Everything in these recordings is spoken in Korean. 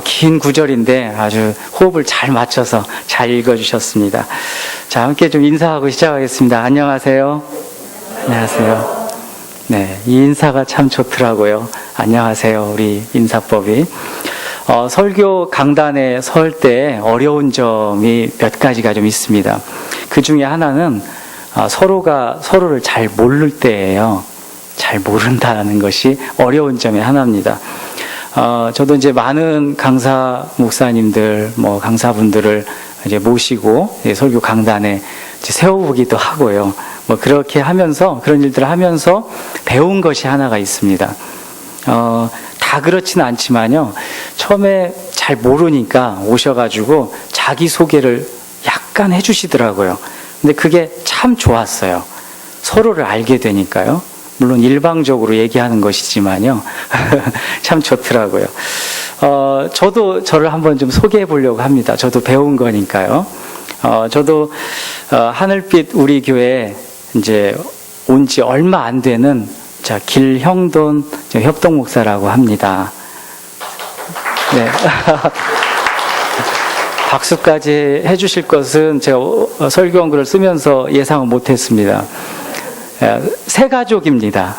긴 구절인데 아주 호흡을 잘 맞춰서 잘 읽어주셨습니다. 자, 함께 좀 인사하고 시작하겠습니다. 안녕하세요. 안녕하세요. 네, 이 인사가 참 좋더라고요. 안녕하세요. 우리 인사법이. 설교 강단에 설 때 어려운 점이 몇 가지가 좀 있습니다. 그 중에 하나는 서로가 서로를 잘 모를 때예요. 잘 모른다는 것이 어려운 점의 하나입니다. 저도 이제 많은 강사 목사님들, 강사분들을 이제 모시고 설교 강단에 이제 세워보기도 하고요. 그렇게 하면서 그런 일들을 하면서 배운 것이 하나가 있습니다. 다 그렇지는 않지만요. 처음에 잘 모르니까 오셔가지고 자기 소개를 약간 해주시더라고요. 근데 그게 참 좋았어요. 서로를 알게 되니까요. 물론 일방적으로 얘기하는 것이지만요. 참 좋더라고요. 저도 저를 한번 좀 소개해 보려고 합니다. 저도 배운 거니까요. 저도 하늘빛 우리 교회 이제 온 지 얼마 안 되는 길형돈 협동 목사라고 합니다. 네. 박수까지 해주실 것은 제가 설교 원고를 쓰면서 예상을 못했습니다. 새 가족입니다.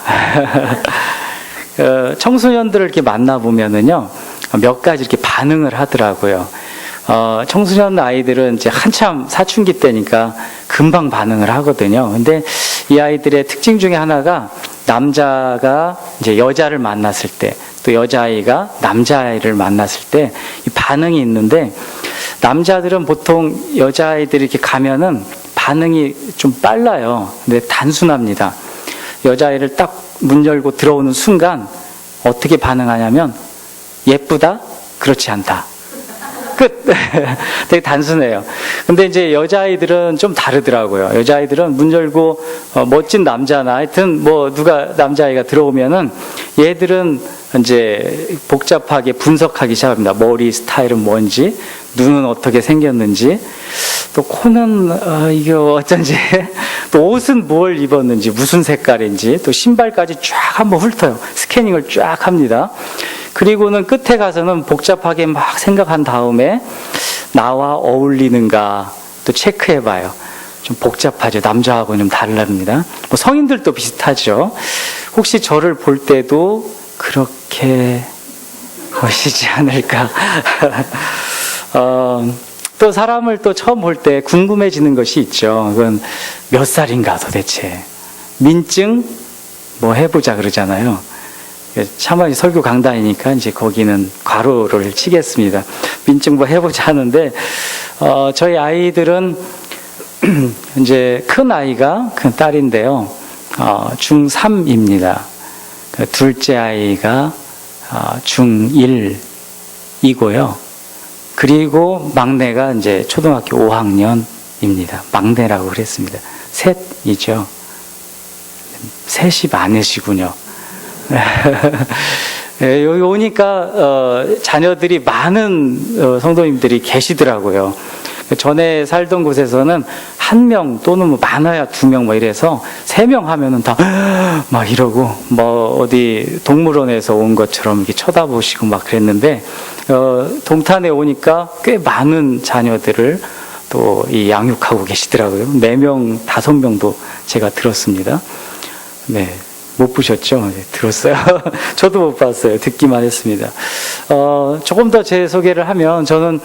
청소년들을 이렇게 만나보면은요, 몇 가지 이렇게 반응을 하더라고요. 청소년 아이들은 이제 한참 사춘기 때니까 금방 반응을 하거든요. 근데 이 아이들의 특징 중에 하나가 남자가 이제 여자를 만났을 때, 또 여자아이가 남자아이를 만났을 때 이 반응이 있는데, 남자들은 보통 여자아이들이 이렇게 가면은 반응이 좀 빨라요. 근데 단순합니다. 여자아이를 딱 문 열고 들어오는 순간 어떻게 반응하냐면, 예쁘다? 그렇지 않다. 끝. 되게 단순해요. 근데 이제 여자아이들은 좀 다르더라고요. 여자아이들은 문 열고 멋진 남자나 하여튼 누가 남자아이가 들어오면은 얘들은 이제 복잡하게 분석하기 시작합니다. 머리 스타일은 뭔지, 눈은 어떻게 생겼는지, 또 코는 이게 어쩐지, 또 옷은 뭘 입었는지, 무슨 색깔인지, 또 신발까지 쫙 한번 훑어요. 스캐닝을 쫙 합니다. 그리고는 끝에 가서는 복잡하게 막 생각한 다음에 나와 어울리는가 또 체크해봐요. 좀 복잡하죠. 남자하고는 좀 다릅니다. 성인들도 비슷하죠. 혹시 저를 볼 때도 그렇게 보시지 않을까? 또 사람을 또 처음 볼 때 궁금해지는 것이 있죠. 그건 몇 살인가 도대체. 민증 해보자 그러잖아요. 차마 설교 강단이니까 이제 거기는 괄호를 치겠습니다. 민증 해보자 하는데, 저희 아이들은 이제 큰 아이가 큰 딸인데요. 중3입니다. 둘째 아이가 중1이고요. 그리고 막내가 이제 초등학교 5학년입니다. 막내라고 그랬습니다. 셋이죠. 셋이 많으시군요. 여기 오니까 자녀들이 많은 성도님들이 계시더라고요. 전에 살던 곳에서는 1명 또는 많아야 2명 이래서 3명 하면은 다 막 이러고 어디 동물원에서 온 것처럼 이렇게 쳐다보시고 막 그랬는데, 동탄에 오니까 꽤 많은 자녀들을 또 양육하고 계시더라고요. 4명, 5명도 제가 들었습니다. 네. 못 보셨죠? 네, 들었어요. 저도 못 봤어요. 듣기만 했습니다. 조금 더 제 소개를 하면, 저는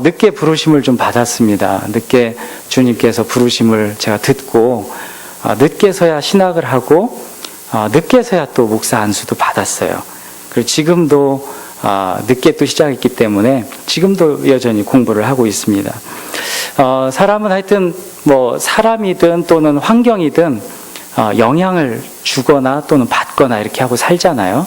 늦게 부르심을 좀 받았습니다. 늦게 주님께서 부르심을 제가 듣고, 늦게서야 신학을 하고, 늦게서야 또 목사 안수도 받았어요. 그리고 지금도 늦게 또 시작했기 때문에 지금도 여전히 공부를 하고 있습니다. 사람은 하여튼 사람이든 또는 환경이든 영향을 주거나 또는 받거나 이렇게 하고 살잖아요.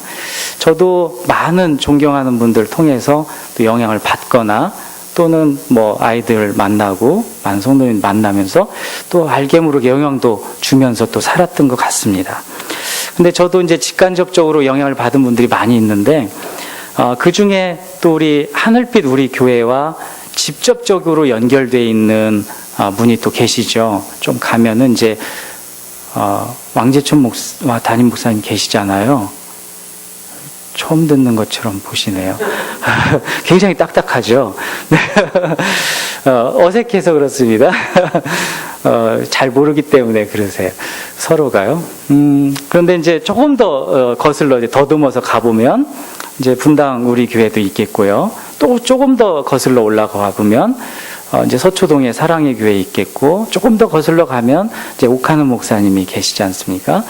저도 많은 존경하는 분들 통해서 또 영향을 받거나 또는 아이들 만나고 많은 성도님 만나면서 또 알게 모르게 영향도 주면서 또 살았던 것 같습니다. 근데 저도 이제 직간접적으로 영향을 받은 분들이 많이 있는데, 그 중에 또 우리 하늘빛 우리 교회와 직접적으로 연결되어 있는 분이 또 계시죠. 좀 가면은 이제 왕재천 담임 목사님 계시잖아요. 처음 듣는 것처럼 보시네요. 굉장히 딱딱하죠. 어색해서 그렇습니다. 잘 모르기 때문에 그러세요. 서로가요. 그런데 이제 조금 더 거슬러 이제 더듬어서 가보면 이제 분당 우리 교회도 있겠고요. 또 조금 더 거슬러 올라가 보면 이제 서초동에 사랑의 교회 있겠고, 조금 더 거슬러 가면 이제 옥하는 목사님이 계시지 않습니까?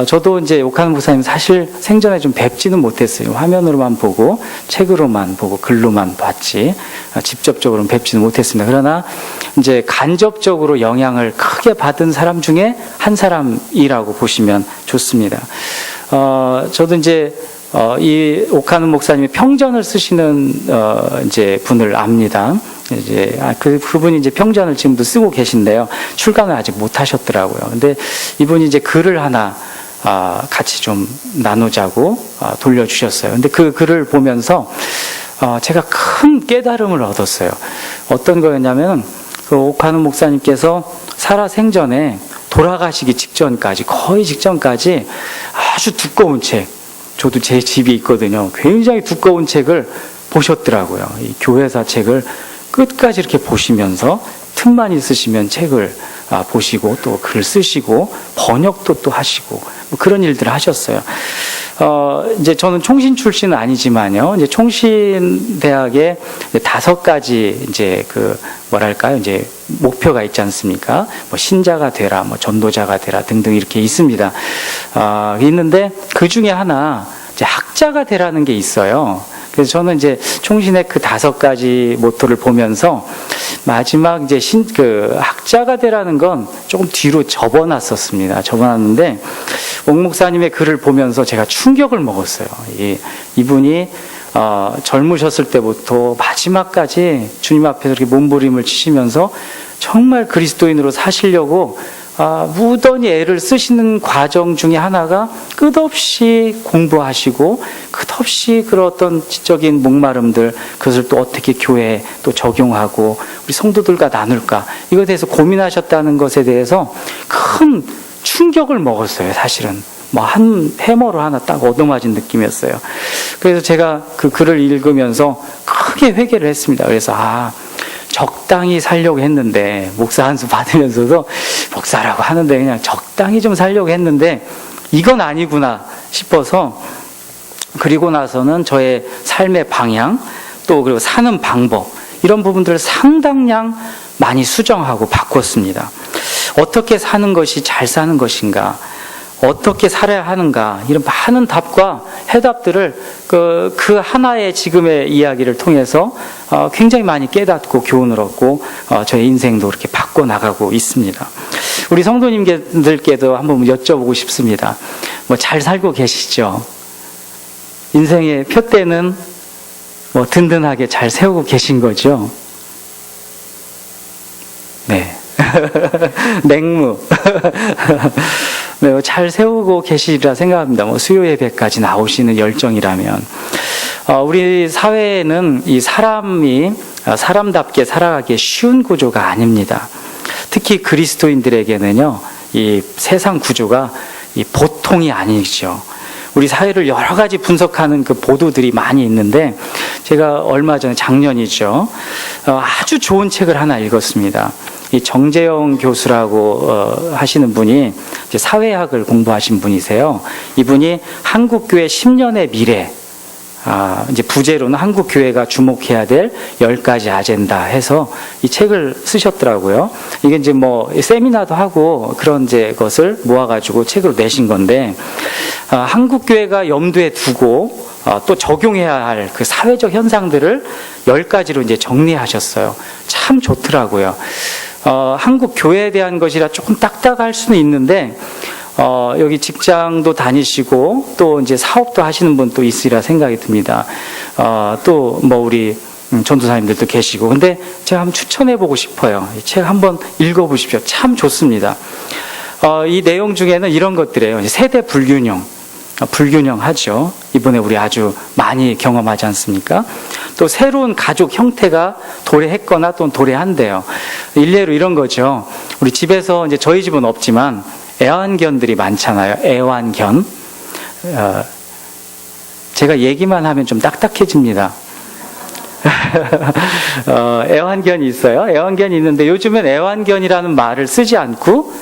저도 이제 옥하는 목사님 사실 생전에 좀 뵙지는 못했어요. 화면으로만 보고, 책으로만 보고, 글로만 봤지, 직접적으로는 뵙지는 못했습니다. 그러나 이제 간접적으로 영향을 크게 받은 사람 중에 한 사람이라고 보시면 좋습니다. 저도 이제 이 옥하는 목사님이 평전을 쓰시는 이제 분을 압니다. 이제 그분이 이제 평전을 지금도 쓰고 계신데요. 출간을 아직 못 하셨더라고요. 근데 이분이 이제 글을 하나 같이 좀 나누자고 돌려주셨어요. 근데 그 글을 보면서 제가 큰 깨달음을 얻었어요. 어떤 거였냐면 그 옥하는 목사님께서 살아 생전에 돌아가시기 직전까지, 거의 직전까지 아주 두꺼운 책, 저도 제 집이 있거든요. 굉장히 두꺼운 책을 보셨더라고요. 이 교회사 책을 끝까지 이렇게 보시면서 틈만 있으시면 책을 보시고 또 글 쓰시고 번역도 또 하시고 뭐 그런 일들을 하셨어요. 이제 저는 총신 출신은 아니지만요. 이제 총신 대학에 5가지 이제 그 뭐랄까요, 이제 목표가 있지 않습니까? 뭐 신자가 되라, 뭐 전도자가 되라 등등 이렇게 있습니다. 있는데 그 중에 하나 이제 학자가 되라는 게 있어요. 그래서 저는 이제 총신의 그 5가지 모토를 보면서 마지막 이제 그 학자가 되라는 건 조금 뒤로 접어놨었습니다. 접어놨는데 옥 목사님의 글을 보면서 제가 충격을 먹었어요. 이분이 젊으셨을 때부터 마지막까지 주님 앞에서 이렇게 몸부림을 치시면서 정말 그리스도인으로 사시려고 무던히 애를 쓰시는 과정 중에 하나가 끝없이 공부하시고 끝없이 그런 어떤 지적인 목마름들, 그것을 또 어떻게 교회에 또 적용하고 우리 성도들과 나눌까, 이거에 대해서 고민하셨다는 것에 대해서 큰 충격을 먹었어요. 사실은 뭐 한 해머로 하나 딱 얻어맞은 느낌이었어요. 그래서 제가 그 글을 읽으면서 크게 회개를 했습니다. 그래서 적당히 살려고 했는데, 목사 한 수 받으면서도 목사라고 하는데 그냥 적당히 좀 살려고 했는데 이건 아니구나 싶어서, 그리고 나서는 저의 삶의 방향, 또 그리고 사는 방법, 이런 부분들을 상당량 많이 수정하고 바꿨습니다. 어떻게 사는 것이 잘 사는 것인가, 어떻게 살아야 하는가, 이런 많은 답과 해답들을 그 하나의 지금의 이야기를 통해서 굉장히 많이 깨닫고 교훈을 얻고 저의 인생도 이렇게 바꿔나가고 있습니다. 우리 성도님들께도 한번 여쭤보고 싶습니다. 뭐 잘 살고 계시죠? 인생의 표대는 뭐 든든하게 잘 세우고 계신 거죠? 네. 냉무. 네, 잘 세우고 계시리라 생각합니다. 뭐 수요 예배까지 나오시는 열정이라면. 우리 사회에는 이 사람이 사람답게 살아가기 쉬운 구조가 아닙니다. 특히 그리스도인들에게는요, 이 세상 구조가 이 보통이 아니죠. 우리 사회를 여러 가지 분석하는 그 보도들이 많이 있는데, 제가 얼마 전에, 작년이죠, 아주 좋은 책을 하나 읽었습니다. 이 정재영 교수라고 하시는 분이 이제 사회학을 공부하신 분이세요. 이분이 한국교회 10년의 미래, 이제 부제로는 한국교회가 주목해야 될 10가지 아젠다 해서 이 책을 쓰셨더라고요. 이게 이제 뭐 세미나도 하고 그런 이제 것을 모아가지고 책으로 내신 건데, 한국교회가 염두에 두고 또 적용해야 할 그 사회적 현상들을 10가지로 이제 정리하셨어요. 참 좋더라고요. 한국 교회에 대한 것이라 조금 딱딱할 수는 있는데, 여기 직장도 다니시고 또 이제 사업도 하시는 분도 있으리라 생각이 듭니다. 또 뭐 우리 전도사님들도 계시고, 근데 제가 한번 추천해보고 싶어요. 이 책 한번 읽어보십시오. 참 좋습니다. 이 내용 중에는 이런 것들이에요. 세대 불균형하죠. 이번에 우리 아주 많이 경험하지 않습니까? 또 새로운 가족 형태가 도래했거나 또는 도래한대요. 일례로 이런 거죠. 우리 집에서, 이제 저희 집은 없지만 애완견들이 많잖아요. 애완견. 제가 얘기만 하면 좀 딱딱해집니다. 애완견이 있어요. 애완견이 있는데 요즘엔 애완견이라는 말을 쓰지 않고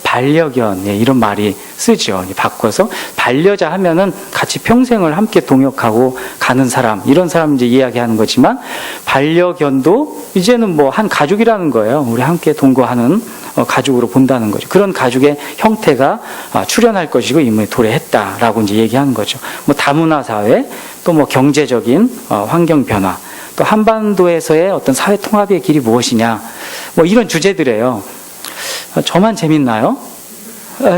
반려견, 이런 말이 쓰죠. 바꿔서 반려자 하면은 같이 평생을 함께 동역하고 가는 사람, 이런 사람 이제 이야기하는 거지만, 반려견도 이제는 뭐 한 가족이라는 거예요. 우리 함께 동거하는 가족으로 본다는 거죠. 그런 가족의 형태가 출현할 것이고 이미 도래했다라고 이제 얘기하는 거죠. 뭐 다문화 사회, 또 뭐 경제적인 환경 변화, 또 한반도에서의 어떤 사회 통합의 길이 무엇이냐, 뭐 이런 주제들이에요. 저만 재밌나요?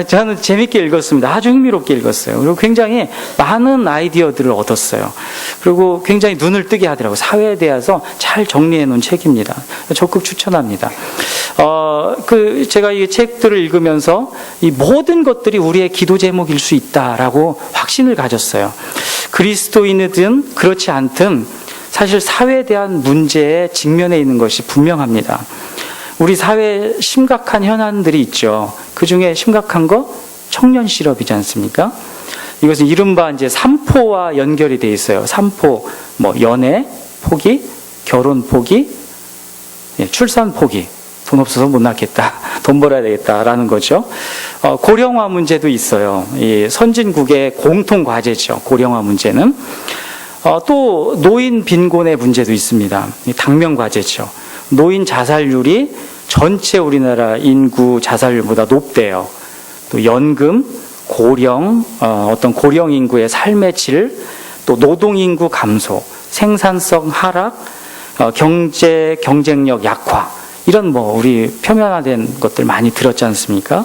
저는 재밌게 읽었습니다. 아주 흥미롭게 읽었어요. 그리고 굉장히 많은 아이디어들을 얻었어요. 그리고 굉장히 눈을 뜨게 하더라고요. 사회에 대해서 잘 정리해 놓은 책입니다. 적극 추천합니다. 제가 이 책들을 읽으면서 이 모든 것들이 우리의 기도 제목일 수 있다라고 확신을 가졌어요. 그리스도인이든 그렇지 않든 사실 사회에 대한 문제에 직면해 있는 것이 분명합니다. 우리 사회에 심각한 현안들이 있죠. 그 중에 심각한 거 청년 실업이지 않습니까? 이것은 이른바 이제 3포와 연결이 돼 있어요. 3포, 뭐 연애 포기, 결혼 포기, 출산 포기. 돈 없어서 못 낳겠다. 돈 벌어야 되겠다라는 거죠. 고령화 문제도 있어요. 이 선진국의 공통 과제죠. 고령화 문제는. 또 노인 빈곤의 문제도 있습니다. 당면 과제죠. 노인 자살률이 전체 우리나라 인구 자살률보다 높대요. 또 연금, 고령, 어떤 고령 인구의 삶의 질, 또 노동 인구 감소, 생산성 하락, 경쟁력 약화, 이런 뭐 우리 표면화된 것들 많이 들었지 않습니까?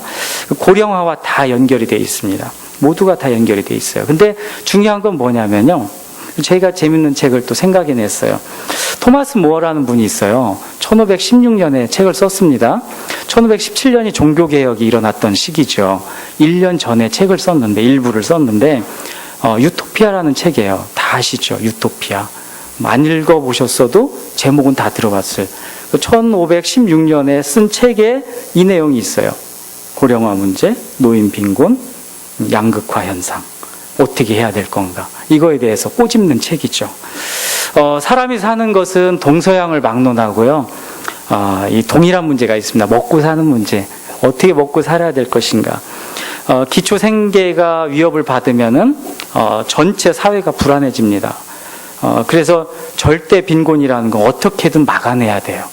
고령화와 다 연결이 되어 있습니다. 모두가 다 연결이 되어 있어요. 근데 중요한 건 뭐냐면요. 제가 재밌는 책을 또 생각해냈어요. 토마스 모어라는 분이 있어요. 1516년에 책을 썼습니다. 1517년이 종교개혁이 일어났던 시기죠. 1년 전에 책을 썼는데, 일부를 썼는데, 유토피아라는 책이에요. 다 아시죠? 유토피아. 안 읽어보셨어도 제목은 다 들어봤어요. 1516년에 쓴 책에 이 내용이 있어요. 고령화 문제, 노인 빈곤, 양극화 현상. 어떻게 해야 될 건가? 이거에 대해서 꼬집는 책이죠. 사람이 사는 것은 동서양을 막론하고요. 이 동일한 문제가 있습니다. 먹고 사는 문제. 어떻게 먹고 살아야 될 것인가? 기초 생계가 위협을 받으면은 전체 사회가 불안해집니다. 그래서 절대 빈곤이라는 건 어떻게든 막아내야 돼요.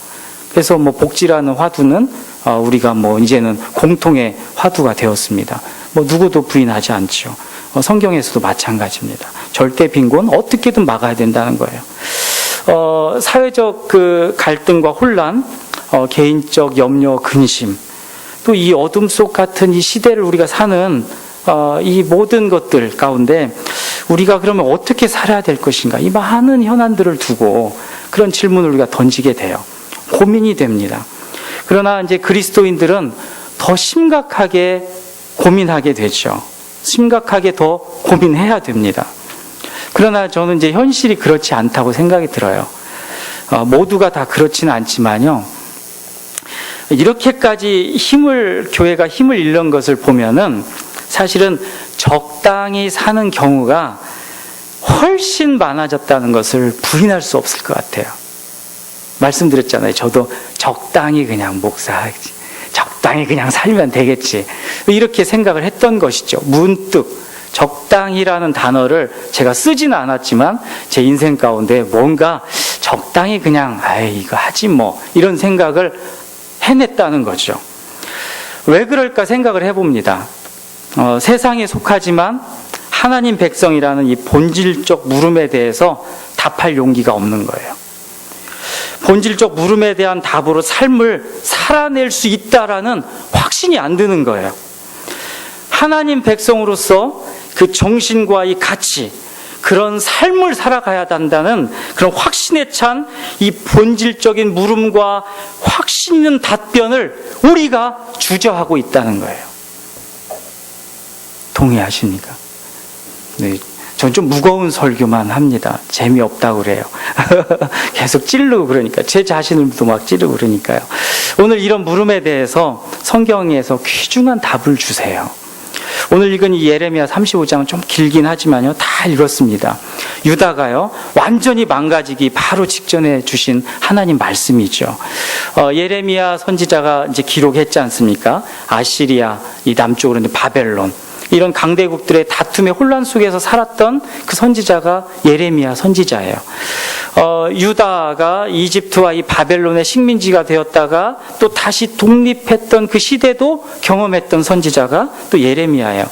그래서 뭐 복지라는 화두는 우리가 뭐 이제는 공통의 화두가 되었습니다. 뭐 누구도 부인하지 않죠. 성경에서도 마찬가지입니다. 절대 빈곤 어떻게든 막아야 된다는 거예요. 사회적 그 갈등과 혼란, 개인적 염려, 근심, 또 이 어둠 속 같은 이 시대를 우리가 사는 이 모든 것들 가운데 우리가 그러면 어떻게 살아야 될 것인가? 이 많은 현안들을 두고 그런 질문을 우리가 던지게 돼요. 고민이 됩니다. 그러나 이제 그리스도인들은 더 심각하게 고민하게 되죠. 심각하게 더 고민해야 됩니다. 그러나 저는 이제 현실이 그렇지 않다고 생각이 들어요. 모두가 다 그렇지는 않지만요. 이렇게까지 교회가 힘을 잃는 것을 보면은 사실은 적당히 사는 경우가 훨씬 많아졌다는 것을 부인할 수 없을 것 같아요. 말씀드렸잖아요. 저도 적당히 그냥 목사하지. 적당히 그냥 살면 되겠지. 이렇게 생각을 했던 것이죠. 문득 적당히라는 단어를 제가 쓰지는 않았지만 제 인생 가운데 뭔가 적당히 그냥 이거 하지 뭐 이런 생각을 해냈다는 거죠. 왜 그럴까 생각을 해봅니다. 세상에 속하지만 하나님 백성이라는 이 본질적 물음에 대해서 답할 용기가 없는 거예요. 본질적 물음에 대한 답으로 삶을 살아낼 수 있다라는 확신이 안 드는 거예요. 하나님 백성으로서 그 정신과 이 가치, 그런 삶을 살아가야 한다는 그런 확신에 찬 이 본질적인 물음과 확신 있는 답변을 우리가 주저하고 있다는 거예요. 동의하십니까? 네. 전 좀 무거운 설교만 합니다. 재미없다고 그래요. 계속 찌르고 그러니까. 제 자신을도 막 찌르고 그러니까요. 오늘 이런 물음에 대해서 성경에서 귀중한 답을 주세요. 오늘 읽은 이 예레미야 35장은 좀 길긴 하지만요, 다 읽었습니다. 유다가요, 완전히 망가지기 바로 직전에 주신 하나님 말씀이죠. 예레미야 선지자가 이제 기록했지 않습니까? 아시리아, 이 남쪽으로 이제 바벨론, 이런 강대국들의 다툼의 혼란 속에서 살았던 그 선지자가 예레미야 선지자예요. 유다가 이집트와 이 바벨론의 식민지가 되었다가 또 다시 독립했던 그 시대도 경험했던 선지자가 또 예레미야예요.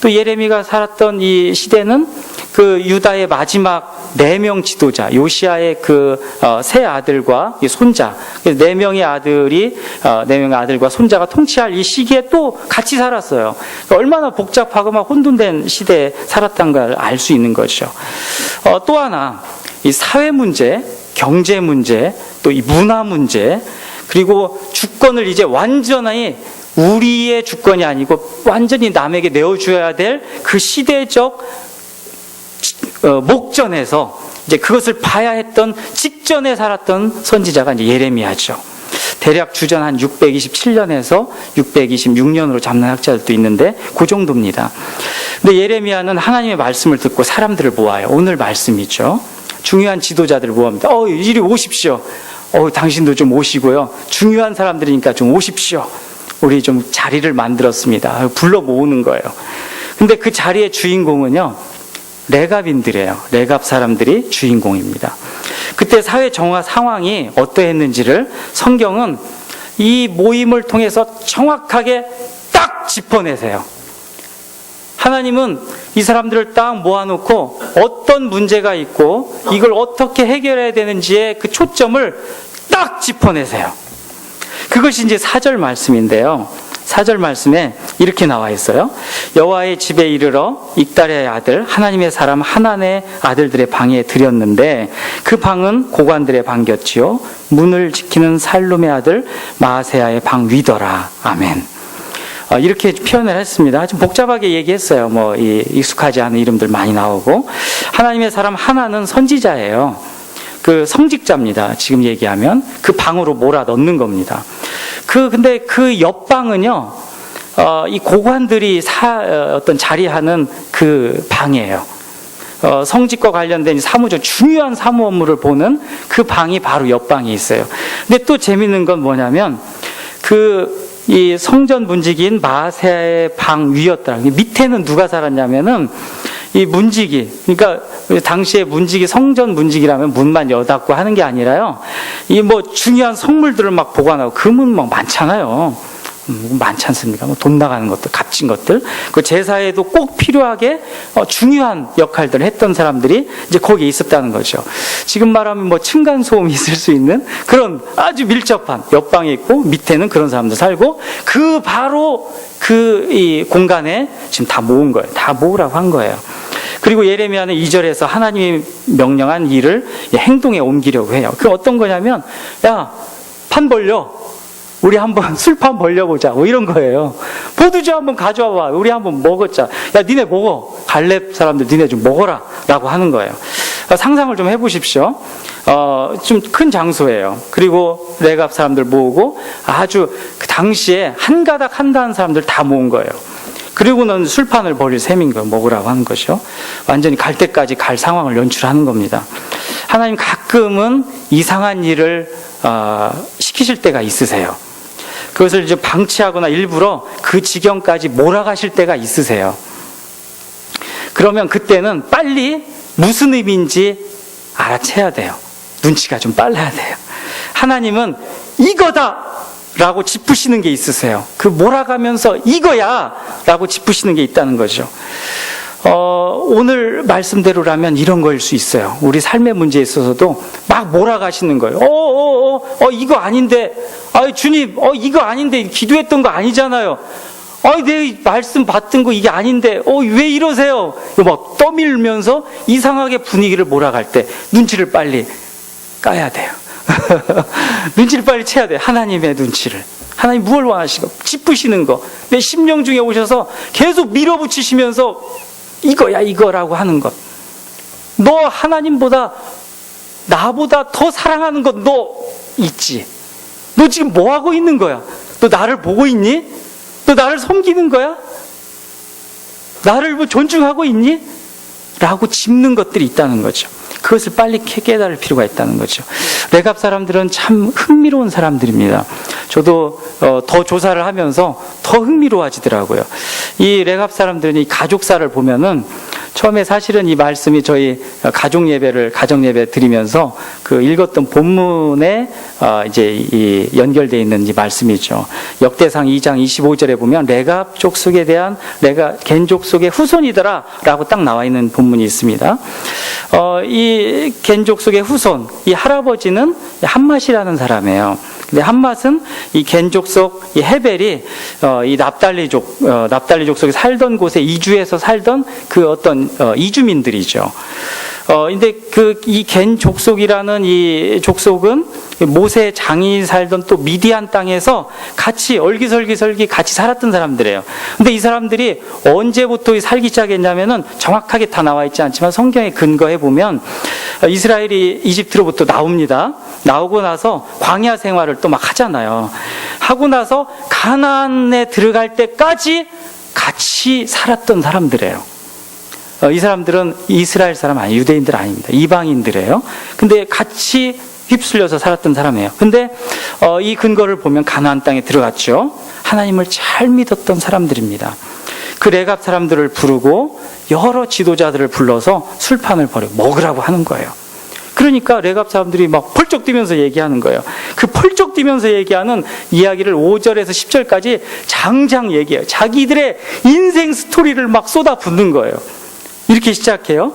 또 예레미야가 살았던 이 시대는 그 유다의 마지막 4명 지도자, 요시아의 그 세 아들과 이 손자, 4명의 아들이 4명의 아들과 손자가 통치할 이 시기에 또 같이 살았어요. 얼마나 복잡하고 막 혼돈된 시대에 살았던 걸 알 수 있는 거죠. 또 하나, 이 사회 문제, 경제 문제, 또 이 문화 문제, 그리고 주권을 이제 완전히 우리의 주권이 아니고 완전히 남에게 내어줘야 될 그 시대적 목전에서 이제 그것을 봐야 했던 직전에 살았던 선지자가 이제 예레미야죠. 대략 주전 한 627년에서 626년으로 잡는 학자들도 있는데 그 정도입니다. 근데 예레미야는 하나님의 말씀을 듣고 사람들을 모아요. 오늘 말씀이죠. 중요한 지도자들을 모읍니다. 이리 오십시오. 당신도 좀 오시고요. 중요한 사람들이니까 좀 오십시오. 우리 좀 자리를 만들었습니다. 불러 모으는 거예요. 근데 그 자리의 주인공은요, 레갑인들이에요. 레갑 사람들이 주인공입니다. 그때 사회 정화 상황이 어떠했는지를 성경은 이 모임을 통해서 정확하게 딱 짚어내세요. 하나님은 이 사람들을 딱 모아놓고 어떤 문제가 있고 이걸 어떻게 해결해야 되는지의 그 초점을 딱 짚어내세요. 그것이 이제 4절 말씀인데요. 4절 말씀에 이렇게 나와 있어요. 여호와의 집에 이르러 익달의 아들 하나님의 사람 하난의 아들들의 방에 들였는데 그 방은 고관들의 방이었지요. 문을 지키는 살룸의 아들 마아세야의 방 위더라. 아멘. 이렇게 표현을 했습니다. 좀 복잡하게 얘기했어요. 익숙하지 않은 이름들 많이 나오고. 하나님의 사람 하나는 선지자예요. 그 성직자입니다. 지금 얘기하면 그 방으로 몰아 넣는 겁니다. 근데 그 옆방은요, 이 고관들이 어떤 자리하는 그 방이에요. 성직과 관련된 사무적 중요한 사무 업무를 보는 그 방이 바로 옆방에 있어요. 근데 또 재밌는 건 뭐냐면 이 성전 문지기인 마아세야의 방 위였다. 밑에는 누가 살았냐면은 이 문지기, 그러니까 당시에 문지기, 성전 문지기라면 문만 여닫고 하는 게 아니라요, 이 중요한 성물들을 막 보관하고, 금은 막 많잖아요. 많지 않습니까? 돈 나가는 것들, 값진 것들. 그 제사에도 꼭 필요하게 중요한 역할들을 했던 사람들이 이제 거기에 있었다는 거죠. 지금 말하면 층간소음이 있을 수 있는 그런 아주 밀접한 옆방에 있고, 밑에는 그런 사람들 살고, 바로 이 공간에 지금 다 모은 거예요. 다 모으라고 한 거예요. 그리고 예레미야는 2절에서 하나님이 명령한 일을 행동에 옮기려고 해요. 그게 어떤 거냐면, 야, 판 벌려. 우리 한번 술판 벌려보자. 이런 거예요. 포도주 한번 가져와봐. 우리 한번 먹었자. 야, 니네 먹어. 갈렙 사람들 니네 좀 먹어라. 라고 하는 거예요. 상상을 좀 해보십시오. 좀 큰 장소예요. 그리고 레갑 사람들 모으고 아주 그 당시에 한 가닥 한다는 사람들 다 모은 거예요. 그리고는 술판을 벌일 셈인 거예요. 먹으라고 하는 것이요. 완전히 갈 때까지 갈 상황을 연출하는 겁니다. 하나님 가끔은 이상한 일을 시키실 때가 있으세요. 그것을 이제 방치하거나 일부러 그 지경까지 몰아가실 때가 있으세요. 그러면 그때는 빨리 무슨 의미인지 알아채야 돼요. 눈치가 좀 빨라야 돼요. 하나님은 이거다! 라고 짚으시는 게 있으세요. 몰아가면서 이거야! 라고 짚으시는 게 있다는 거죠. 오늘 말씀대로라면 이런 거일 수 있어요. 우리 삶의 문제에 있어서도 막 몰아가시는 거예요. 이거 아닌데, 주님, 이거 아닌데, 기도했던 거 아니잖아요. 내 말씀 받던 거 이게 아닌데, 왜 이러세요? 막 떠밀면서 이상하게 분위기를 몰아갈 때 눈치를 빨리 까야 돼요. 눈치를 빨리 채야 돼요. 하나님의 눈치를. 하나님 무엇을 원하시고, 짚으시는 거. 내 심령 중에 오셔서 계속 밀어붙이시면서 이거야, 이거라고 하는 것. 너 하나님보다, 나보다 더 사랑하는 것 너 있지? 너 지금 뭐 하고 있는 거야? 너 나를 보고 있니? 너 나를 섬기는 거야? 나를 뭐 존중하고 있니? 라고 짚는 것들이 있다는 거죠. 그것을 빨리 깨달을 필요가 있다는 거죠. 레갑 사람들은 참 흥미로운 사람들입니다. 저도 더 조사를 하면서 더 흥미로워지더라고요. 이 레갑 사람들은 이 가족사를 보면은 처음에 사실은 이 말씀이 저희 가정 예배 드리면서 그 읽었던 본문에 이제 이 연결되어 있는 이 말씀이죠. 역대상 2장 25절에 보면 레갑 족속에 대한 겐 족속의 후손이더라라고 딱 나와 있는 본문이 있습니다. 이 겐 족속의 후손, 이 할아버지는 한맛이라는 사람이에요. 근데 한맛은 이 겐 족속 이 헤벨이 이 납달리 족속에 살던 곳에 이주해서 살던 그 어떤 이주민들이죠. 근데 이 겐 족속이라는 이 족속은 모세 장인이 살던 또 미디안 땅에서 같이 얼기설기 같이 살았던 사람들이에요. 근데 이 사람들이 언제부터 살기 시작했냐면은 정확하게 다 나와 있지 않지만 성경에 근거해 보면 이스라엘이 이집트로부터 나옵니다. 나오고 나서 광야 생활을 또 막 하잖아요. 하고 나서 가나안에 들어갈 때까지 같이 살았던 사람들이에요. 이 사람들은 이스라엘 사람 아니에요. 유대인들 아닙니다. 이방인들이에요. 근데 같이 휩쓸려서 살았던 사람이에요. 근데 이 근거를 보면 가나안 땅에 들어갔죠. 하나님을 잘 믿었던 사람들입니다. 그 레갑 사람들을 부르고 여러 지도자들을 불러서 술판을 벌여 먹으라고 하는 거예요. 그러니까 레갑 사람들이 막 펄쩍 뛰면서 얘기하는 거예요. 그 펄쩍 뛰면서 얘기하는 이야기를 5절에서 10절까지 장장 얘기해요. 자기들의 인생 스토리를 막 쏟아붓는 거예요. 이렇게 시작해요.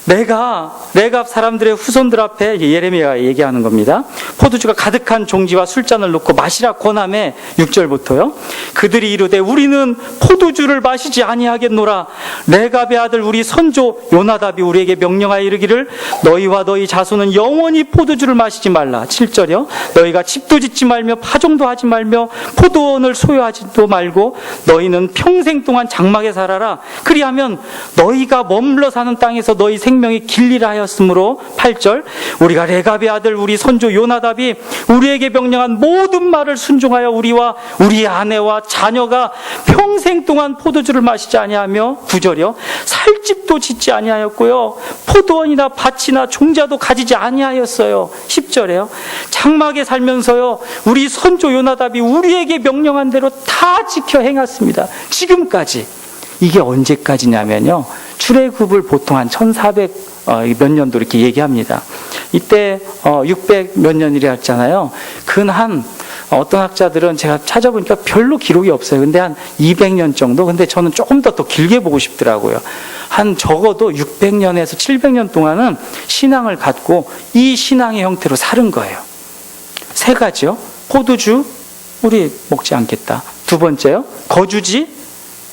내가 레갑 사람들의 후손들 앞에 예레미야가 얘기하는 겁니다. 포도주가 가득한 종지와 술잔을 놓고 마시라 권하매 6절부터요. 그들이 이르되 우리는 포도주를 마시지 아니하겠노라. 레갑의 아들 우리 선조 요나답이 우리에게 명령하여 이르기를 너희와 너희 자손은 영원히 포도주를 마시지 말라. 7절이요. 너희가 집도 짓지 말며 파종도 하지 말며 포도원을 소유하지도 말고 너희는 평생 동안 장막에 살아라. 그리하면 너희가 머물러 사는 땅에서 너희 생명이 길리라 하였으므로 8절 우리가 레갑의 아들 우리 선조 요나답이 우리에게 명령한 모든 말을 순종하여 우리와 우리 아내와 자녀가 평생 동안 포도주를 마시지 아니하며 9절이요 살 집도 짓지 아니하였고요 포도원이나 밭이나 종자도 가지지 아니하였어요. 10절에요 장막에 살면서요 우리 선조 요나답이 우리에게 명령한 대로 다 지켜 행했습니다. 지금까지. 이게 언제까지냐면요 출애굽을 보통 한 1400 몇 년도 이렇게 얘기합니다. 이때 600 몇 년이라 했잖아요. 근 어떤 학자들은 제가 찾아보니까 별로 기록이 없어요. 근데 한 200년 정도. 근데 저는 조금 더 길게 보고 싶더라고요. 한 적어도 600년에서 700년 동안은 신앙을 갖고 이 신앙의 형태로 사는 거예요. 세 가지요. 포도주 우리 먹지 않겠다. 두 번째요. 거주지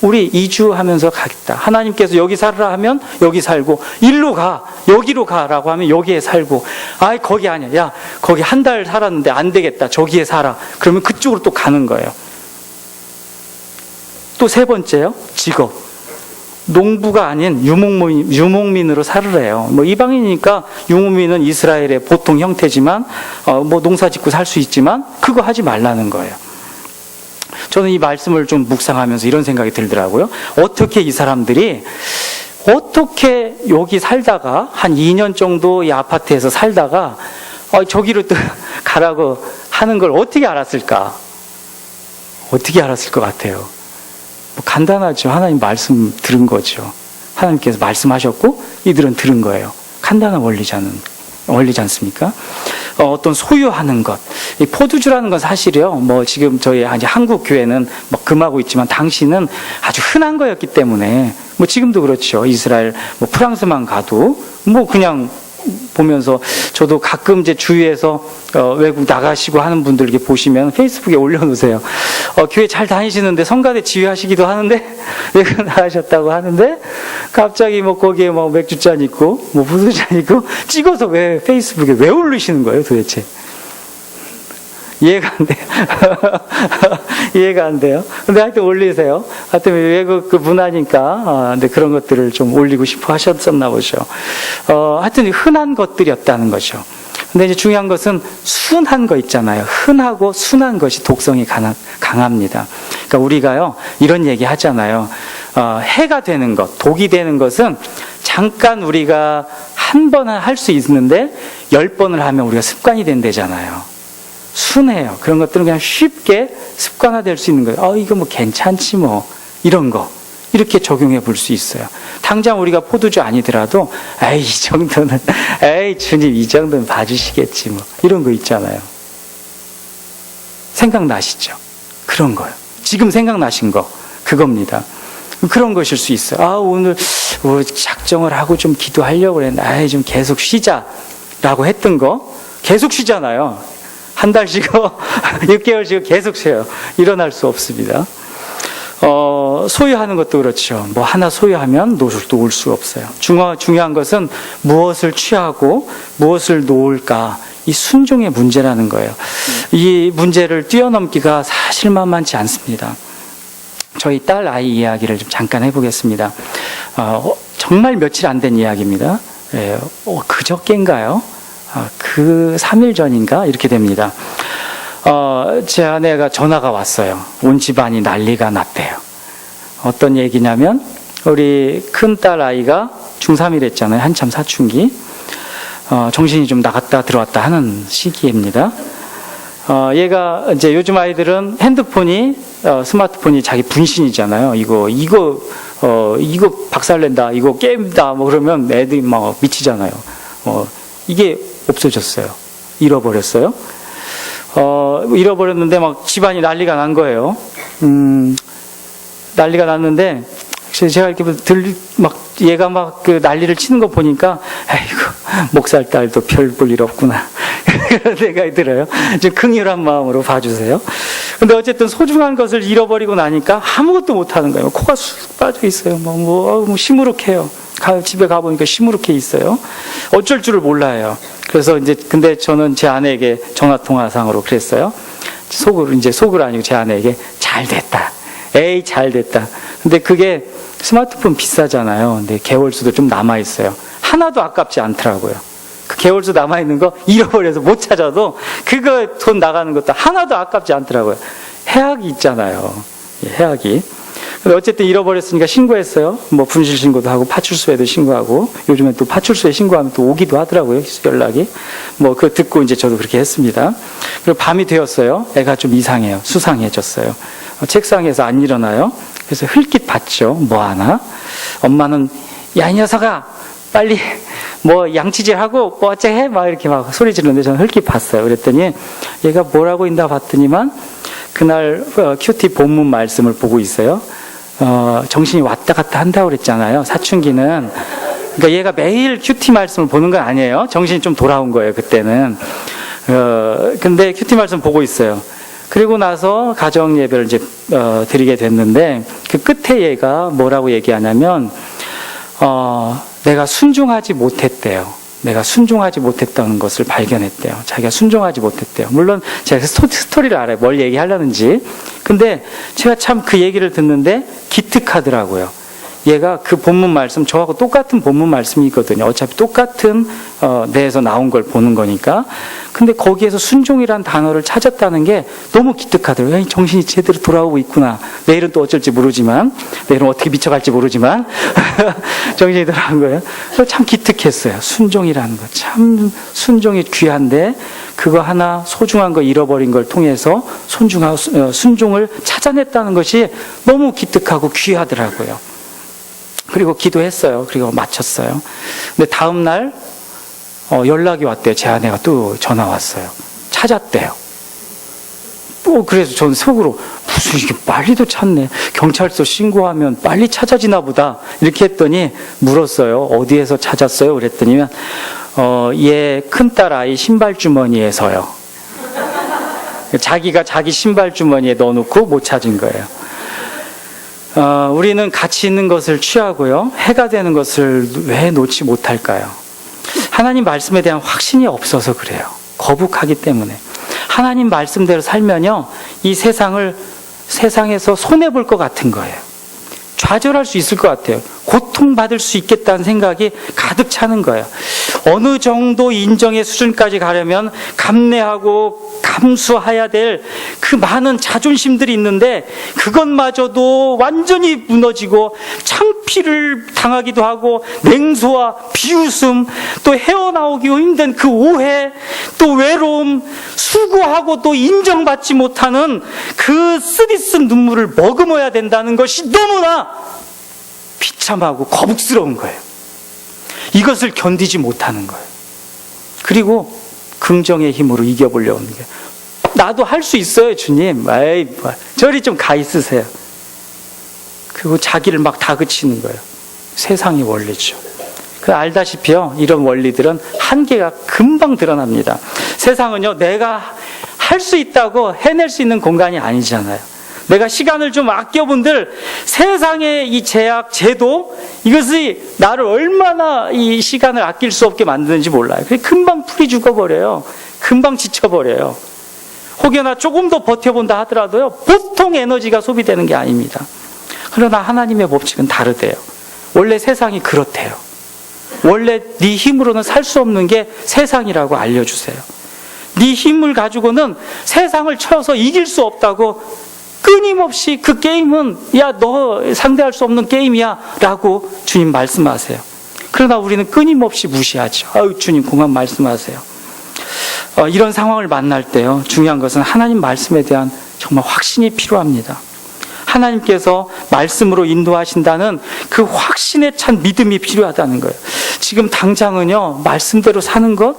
우리 이주하면서 가겠다. 하나님께서 여기 살으라 하면 여기 살고 일로 가 여기로 가라고 하면 여기에 살고 아이 거기 아니야. 야 거기 한 달 살았는데 안 되겠다. 저기에 살아. 그러면 그쪽으로 또 가는 거예요. 또 세 번째요. 직업. 농부가 아닌 유목민으로 살으래요. 뭐 이방인이니까 유목민은 이스라엘의 보통 형태지만 뭐 농사 짓고 살 수 있지만 그거 하지 말라는 거예요. 저는 이 말씀을 좀 묵상하면서 이런 생각이 들더라고요. 어떻게 이 사람들이 어떻게 여기 살다가 한 2년 정도 이 아파트에서 살다가 저기로 또 가라고 하는 걸 어떻게 알았을까? 어떻게 알았을 것 같아요? 뭐 간단하죠. 하나님 말씀 들은 거죠. 하나님께서 말씀하셨고 이들은 들은 거예요. 간단한 원리지 않습니까? 어떤 소유하는 것. 이 포도주라는 건 사실이요. 뭐 지금 저희 한국 교회는 뭐 금하고 있지만 당시는 아주 흔한 거였기 때문에 뭐 지금도 그렇죠. 이스라엘, 뭐 프랑스만 가도 뭐 그냥 보면서 저도 가끔 제 주위에서 외국 나가시고 하는 분들 이렇게 보시면 페이스북에 올려놓으세요. 교회 잘 다니시는데 성가대 지휘하시기도 하는데 외국 나가셨다고 하는데 갑자기 뭐 거기에 뭐 맥주잔 있고 뭐 부수잔 있고 찍어서 왜 페이스북에 왜 올리시는 거예요 도대체? 이해가 안 돼요. 이해가 안 돼요. 근데 하여튼 올리세요. 하여튼 외국 그 문화니까, 근데 그런 것들을 좀 올리고 싶어 하셨었나 보죠. 하여튼 흔한 것들이었다는 거죠. 근데 이제 중요한 것은 순한 거 있잖아요. 흔하고 순한 것이 독성이 강합니다. 그러니까 우리가요, 이런 얘기 하잖아요. 해가 되는 것, 독이 되는 것은 잠깐 우리가 한 번은 할 수 있는데 10번을 하면 우리가 습관이 된대잖아요. 순해요. 그런 것들은 그냥 쉽게 습관화될 수 있는 거예요. 이거 뭐 괜찮지 뭐, 이런 거 이렇게 적용해 볼 수 있어요. 당장 우리가 포도주 아니더라도 에이 이 정도는 에이 주님 이 정도는 봐주시겠지 뭐, 이런 거 있잖아요. 생각나시죠? 그런 거예요. 지금 생각나신 거 그겁니다. 그런 것일 수 있어요. 오늘 작정을 하고 좀 기도하려고 그랬는데 좀 계속 쉬자라고 했던 거 계속 쉬잖아요. 한 달 쉬고 6개월 쉬고 계속 쉬어요. 일어날 수 없습니다. 소유하는 것도 그렇죠. 뭐 하나 소유하면 놓을 수 없어요. 중요한 것은 무엇을 취하고 무엇을 놓을까, 이 순종의 문제라는 거예요. 이 문제를 뛰어넘기가 사실 만만치 않습니다. 저희 딸 아이 이야기를 좀 잠깐 해보겠습니다. 정말 며칠 안 된 이야기입니다. 그저께인가요? 그 3일 전인가 이렇게 됩니다. 제 아내가 전화가 왔어요. 온 집안이 난리가 났대요. 어떤 얘기냐면 우리 큰딸 아이가 중3이랬잖아요. 한참 사춘기. 정신이 좀 나갔다 들어왔다 하는 시기입니다. 얘가 이제 요즘 아이들은 핸드폰이 스마트폰이 자기 분신이잖아요. 이거 박살낸다, 이거 게임다, 뭐 그러면 애들이 막 미치잖아요. 이게 없어졌어요. 잃어버렸어요. 잃어버렸는데 막 집안이 난리가 난 거예요. 난리가 났는데 제가 이렇게 얘가 막 그 난리를 치는 거 보니까 아이고 목살 딸도 별 볼 일 없구나 그런 생각이 들어요. 좀 긍휼한 마음으로 봐주세요. 근데 어쨌든 소중한 것을 잃어버리고 나니까 아무것도 못하는 거예요. 코가 쑥 빠져 있어요. 뭐 시무룩해요. 집에 가보니까 시무룩해 있어요. 어쩔 줄을 몰라요. 그래서 근데 저는 제 아내에게 전화통화상으로 그랬어요. 속을 아니고 제 아내에게 잘 됐다. 에이 잘 됐다. 근데 그게 스마트폰 비싸잖아요. 근데 개월수도 좀 남아있어요. 하나도 아깝지 않더라고요. 그 개월수 남아있는 거 잃어버려서 못 찾아도 그거 돈 나가는 것도 하나도 아깝지 않더라고요. 해악이 있잖아요. 해악이. 근데 어쨌든 잃어버렸으니까 신고했어요. 뭐 분실 신고도 하고 파출소에도 신고하고, 요즘엔 또 파출소에 신고하면 또 오기도 하더라고요. 연락이. 뭐 그거 듣고 이제 저도 그렇게 했습니다. 그리고 밤이 되었어요. 애가 좀 이상해요. 수상해졌어요. 책상에서 안 일어나요. 그래서 흘낏 봤죠. 뭐 하나? 엄마는 야 이 녀석아 빨리 뭐 양치질하고 뭐 어째 막 이렇게 막 소리 지르는데 저는 흘낏 봤어요. 그랬더니 얘가 뭐라고 있나 봤더니만 그날 큐티 본문 말씀을 보고 있어요. 정신이 왔다 갔다 한다고 그랬잖아요. 사춘기는. 그러니까 얘가 매일 큐티 말씀을 보는 건 아니에요. 정신이 좀 돌아온 거예요. 그때는. 근데 큐티 말씀 보고 있어요. 그리고 나서 가정 예배를 이제 드리게 됐는데 그 끝에 얘가 뭐라고 얘기하냐면 내가 순종하지 못했대요. 내가 순종하지 못했다는 것을 발견했대요. 자기가 순종하지 못했대요. 물론 제가 스토리를 알아요. 뭘 얘기하려는지. 근데 제가 참 그 얘기를 듣는데 기특하더라고요. 얘가 그 본문 말씀, 저하고 똑같은 본문 말씀이거든요. 어차피 똑같은 내에서 나온 걸 보는 거니까. 근데 거기에서 순종이란 단어를 찾았다는 게 너무 기특하더라고요. 정신이 제대로 돌아오고 있구나. 내일은 또 어쩔지 모르지만, 내일은 어떻게 미쳐갈지 모르지만 정신이 돌아온 거예요. 참 기특했어요. 순종이라는 거. 참 순종이 귀한데 그거 하나 소중한 거 잃어버린 걸 통해서 순종을 찾아냈다는 것이 너무 기특하고 귀하더라고요. 그리고 기도했어요. 그리고 마쳤어요. 근데 다음 날 연락이 왔대요. 제 아내가 또 전화 왔어요. 찾았대요. 그래서 전 속으로 무슨 이게 빨리도 찾네. 경찰서 신고하면 빨리 찾아지나 보다. 이렇게 했더니 물었어요. 어디에서 찾았어요? 그랬더니면 얘 큰딸 아이 신발 주머니에서요. 자기가 자기 신발 주머니에 넣어놓고 못 찾은 거예요. 우리는 가치 있는 것을 취하고요. 해가 되는 것을 왜 놓지 못할까요? 하나님 말씀에 대한 확신이 없어서 그래요. 거북하기 때문에. 하나님 말씀대로 살면요, 이 세상에서 손해볼 것 같은 거예요. 좌절할 수 있을 것 같아요. 고통받을 수 있겠다는 생각이 가득 차는 거예요. 어느 정도 인정의 수준까지 가려면 감내하고 감수해야 될 그 많은 자존심들이 있는데 그것마저도 완전히 무너지고 창피를 당하기도 하고 냉소와 비웃음, 또 헤어나오기 힘든 그 오해, 또 외로움, 수고하고 또 인정받지 못하는 그 쓰디쓴 눈물을 머금어야 된다는 것이 너무나 비참하고 거북스러운 거예요. 이것을 견디지 못하는 거예요. 그리고 긍정의 힘으로 이겨보려고 하는 거예요. 나도 할 수 있어요, 주님. 에이, 저리 좀 가 있으세요. 그리고 자기를 막 다그치는 거예요. 세상의 원리죠. 알다시피요, 이런 원리들은 한계가 금방 드러납니다. 세상은요, 내가 할 수 있다고 해낼 수 있는 공간이 아니잖아요. 내가 시간을 좀 아껴본들 세상의 이 제약, 제도, 이것이 나를 얼마나 이 시간을 아낄 수 없게 만드는지 몰라요. 금방 풀이 죽어버려요. 금방 지쳐버려요. 혹여나 조금 더 버텨본다 하더라도요, 보통 에너지가 소비되는 게 아닙니다. 그러나 하나님의 법칙은 다르대요. 원래 세상이 그렇대요. 원래 네 힘으로는 살 수 없는 게 세상이라고 알려주세요. 네 힘을 가지고는 세상을 쳐서 이길 수 없다고 끊임없이 그 게임은 야, 너 상대할 수 없는 게임이야 라고 주님 말씀하세요. 그러나 우리는 끊임없이 무시하죠. 아유, 주님 그만 말씀하세요. 이런 상황을 만날 때요, 중요한 것은 하나님 말씀에 대한 정말 확신이 필요합니다. 하나님께서 말씀으로 인도하신다는 그 확신에 찬 믿음이 필요하다는 거예요. 지금 당장은요, 말씀대로 사는 것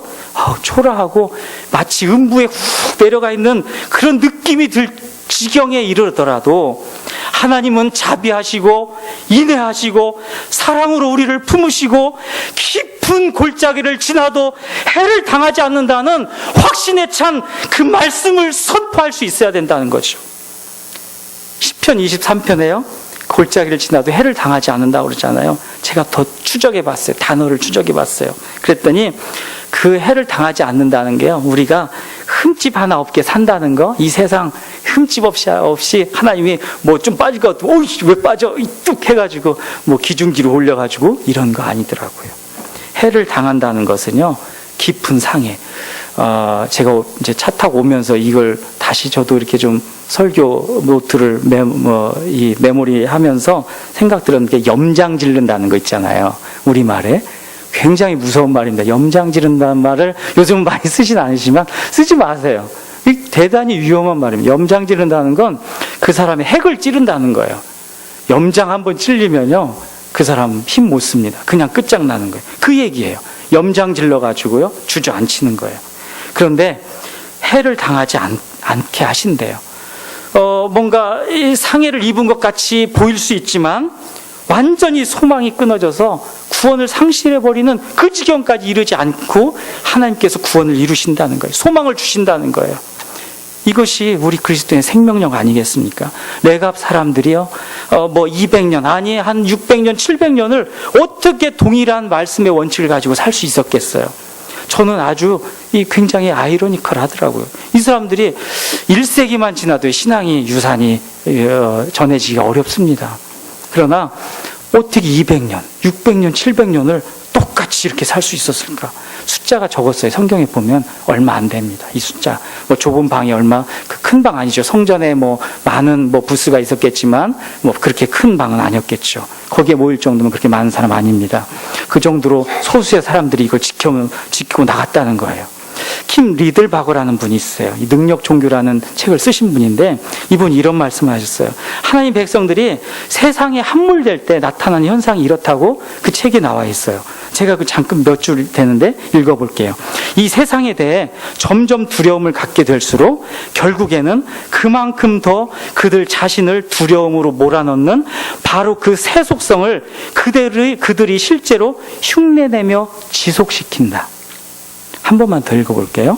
초라하고 마치 음부에 훅 내려가 있는 그런 느낌이 들 지경에 이르더라도 하나님은 자비하시고 인애하시고 사랑으로 우리를 품으시고 깊은 골짜기를 지나도 해를 당하지 않는다는 확신에 찬 그 말씀을 선포할 수 있어야 된다는 거죠. 시편 23편에요, 골짜기를 지나도 해를 당하지 않는다고 그러잖아요. 제가 더 추적해봤어요. 단어를 추적해봤어요. 그랬더니 그 해를 당하지 않는다는 게요, 우리가 흠집 하나 없게 산다는 거, 이 세상 흠집 없이 하나님이 뭐 좀 빠질 것 같으면 왜 빠져? 뚝 해가지고 뭐 기중기로 올려가지고 이런 거 아니더라고요. 해를 당한다는 것은요, 깊은 상해. 제가 이제 차 타고 오면서 이걸 다시 저도 이렇게 좀 설교 노트를 메모리 하면서 생각 들었는 게 염장 지른다는 거 있잖아요. 우리말에. 굉장히 무서운 말입니다. 염장 지른다는 말을 요즘은 많이 쓰진 않으시지만 쓰지 마세요. 대단히 위험한 말입니다. 염장 지른다는 건 그 사람의 핵을 찌른다는 거예요. 염장 한번 찔리면요, 그 사람 힘 못 씁니다. 그냥 끝장나는 거예요. 그 얘기예요. 염장 질러가지고요, 주저앉히는 거예요. 그런데 해를 당하지 않게 하신대요. 뭔가 상해를 입은 것 같이 보일 수 있지만 완전히 소망이 끊어져서 구원을 상실해버리는 그 지경까지 이르지 않고 하나님께서 구원을 이루신다는 거예요. 소망을 주신다는 거예요. 이것이 우리 그리스도의 생명력 아니겠습니까? 레갑 사람들이요, 200년, 아니 한 600년, 700년을 어떻게 동일한 말씀의 원칙을 가지고 살 수 있었겠어요? 저는 아주 굉장히 아이러니컬하더라고요. 이 사람들이 1세기만 지나도 신앙이 유산이 전해지기가 어렵습니다. 그러나 어떻게 200년, 600년, 700년을 똑같이 이렇게 살 수 있었을까? 숫자가 적었어요. 성경에 보면 얼마 안 됩니다. 이 숫자. 좁은 방이 얼마, 큰 방 아니죠. 성전에 많은 부스가 있었겠지만, 그렇게 큰 방은 아니었겠죠. 거기에 모일 정도면 그렇게 많은 사람 아닙니다. 그 정도로 소수의 사람들이 이걸 지키고 나갔다는 거예요. 킴 리들바거라는 분이 있어요. 이 능력 종교라는 책을 쓰신 분인데, 이분이 이런 말씀을 하셨어요. 하나님 백성들이 세상에 함몰될 때 나타나는 현상이 이렇다고 그 책에 나와 있어요. 제가 잠깐 몇 줄 되는데 읽어볼게요. 이 세상에 대해 점점 두려움을 갖게 될수록 결국에는 그만큼 더 그들 자신을 두려움으로 몰아넣는 바로 그 새 속성을 그들이 실제로 흉내내며 지속시킨다. 한 번만 더 읽어볼게요.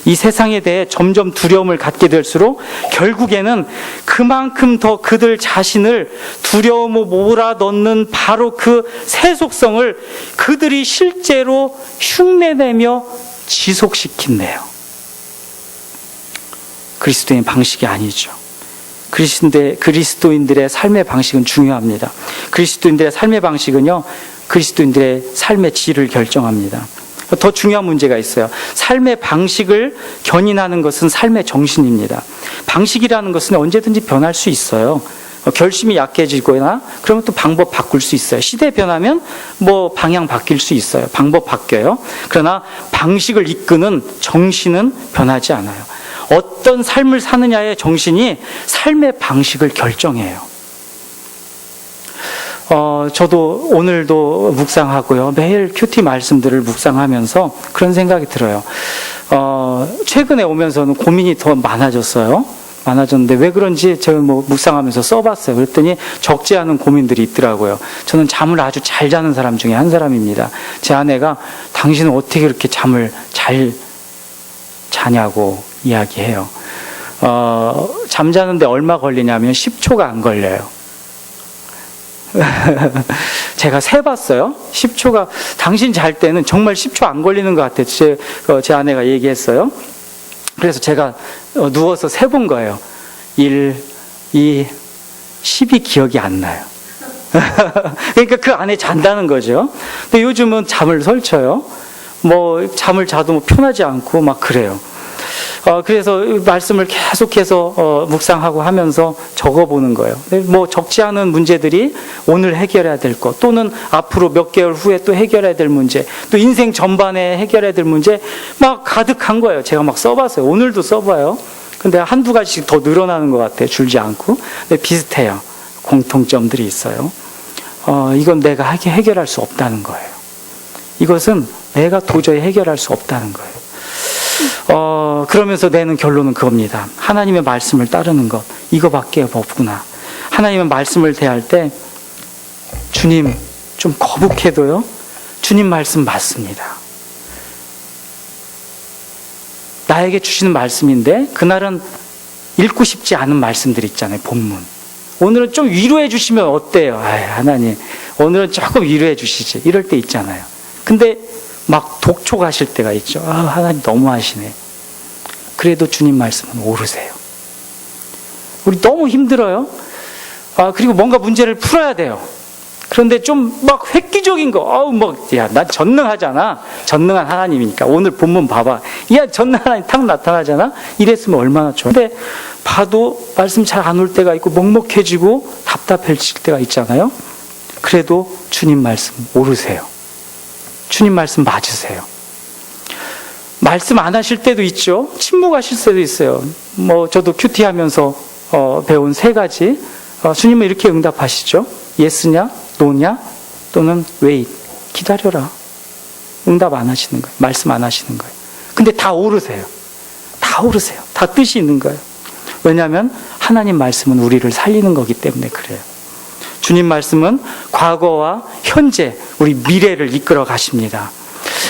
이 세상에 대해 점점 두려움을 갖게 될수록 결국에는 그만큼 더 그들 자신을 두려움으로 몰아넣는 바로 그 새 속성을 그들이 실제로 흉내내며 지속시킨대요. 그리스도인 방식이 아니죠. 그리스도인들의 삶의 방식은 중요합니다. 그리스도인들의 삶의 방식은요, 그리스도인들의 삶의 질을 결정합니다. 더 중요한 문제가 있어요. 삶의 방식을 견인하는 것은 삶의 정신입니다. 방식이라는 것은 언제든지 변할 수 있어요. 결심이 약해지거나 그러면 또 방법 바꿀 수 있어요. 시대 변하면 뭐 방향 바뀔 수 있어요. 방법 바뀌어요. 그러나 방식을 이끄는 정신은 변하지 않아요. 어떤 삶을 사느냐의 정신이 삶의 방식을 결정해요. 저도 오늘도 묵상하고요. 매일 큐티 말씀들을 묵상하면서 그런 생각이 들어요. 최근에 오면서는 고민이 더 많아졌어요. 많아졌는데 왜 그런지 제가 뭐 묵상하면서 써봤어요. 그랬더니 적지 않은 고민들이 있더라고요. 저는 잠을 아주 잘 자는 사람 중에 한 사람입니다. 제 아내가 당신은 어떻게 그렇게 잠을 잘 자냐고 이야기해요. 잠자는데 얼마 걸리냐면 10초가 안 걸려요. 제가 세봤어요. 10초가, 당신 잘 때는 정말 10초 안 걸리는 것 같아요. 제 아내가 얘기했어요. 그래서 제가 누워서 세본 거예요. 1, 2, 10이 기억이 안 나요. 그러니까 그 안에 잔다는 거죠. 근데 요즘은 잠을 설쳐요. 뭐 잠을 자도 뭐 편하지 않고 막 그래요. 그래서 말씀을 계속해서 묵상하고 하면서 적어보는 거예요. 뭐 적지 않은 문제들이 오늘 해결해야 될 것, 또는 앞으로 몇 개월 후에 또 해결해야 될 문제, 또 인생 전반에 해결해야 될 문제 막 가득한 거예요. 제가 막 써봤어요. 오늘도 써봐요. 근데 한두 가지씩 더 늘어나는 것 같아요. 줄지 않고. 근데 비슷해요. 공통점들이 있어요. 이건 내가 해결할 수 없다는 거예요. 이것은 내가 도저히 해결할 수 없다는 거예요. 그러면서 내는 결론은 그겁니다. 하나님의 말씀을 따르는 것, 이거밖에 없구나. 하나님의 말씀을 대할 때 주님 좀 거북해도요, 주님 말씀 맞습니다. 나에게 주시는 말씀인데 그날은 읽고 싶지 않은 말씀들 있잖아요. 본문. 오늘은 좀 위로해 주시면 어때요? 하나님 오늘은 조금 위로해 주시지. 이럴 때 있잖아요. 근데 막 독촉하실 때가 있죠. 하나님 너무하시네. 그래도 주님 말씀은 오르세요. 우리 너무 힘들어요. 그리고 뭔가 문제를 풀어야 돼요. 그런데 좀 막 획기적인 거, 난 전능하잖아. 전능한 하나님이니까. 오늘 본문 봐봐. 야, 전능한 하나님 탁 나타나잖아? 이랬으면 얼마나 좋아. 근데 봐도 말씀 잘 안 올 때가 있고, 먹먹해지고, 답답해질 때가 있잖아요? 그래도 주님 말씀 오르세요. 주님 말씀 맞으세요. 말씀 안 하실 때도 있죠. 침묵하실 때도 있어요. 저도 큐티 하면서 배운 세 가지. 주님은 이렇게 응답하시죠. 예스냐? 노냐? 또는 wait. 기다려라. 응답 안 하시는 거예요. 말씀 안 하시는 거예요. 근데 다 오르세요. 다 오르세요. 다 뜻이 있는 거예요. 왜냐하면 하나님 말씀은 우리를 살리는 거기 때문에 그래요. 주님 말씀은 과거와 현재, 우리 미래를 이끌어 가십니다.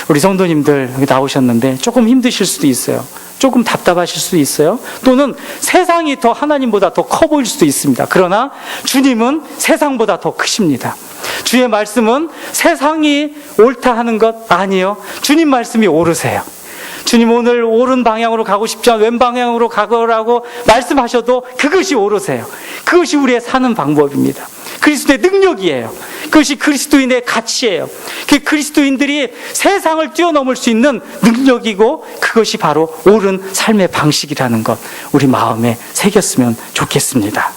우리 성도님들 여기 나오셨는데 조금 힘드실 수도 있어요. 조금 답답하실 수도 있어요. 또는 세상이 더 하나님보다 더 커 보일 수도 있습니다. 그러나 주님은 세상보다 더 크십니다. 주의 말씀은 세상이 옳다 하는 것 아니요. 주님 말씀이 오르세요. 주님 오늘 옳은 방향으로 가고 싶지만 왼 방향으로 가거라고 말씀하셔도 그것이 오르세요. 그것이 우리의 사는 방법입니다. 그리스도의 능력이에요. 그것이 그리스도인의 가치예요. 그 그리스도인들이 세상을 뛰어넘을 수 있는 능력이고 그것이 바로 옳은 삶의 방식이라는 것 우리 마음에 새겼으면 좋겠습니다.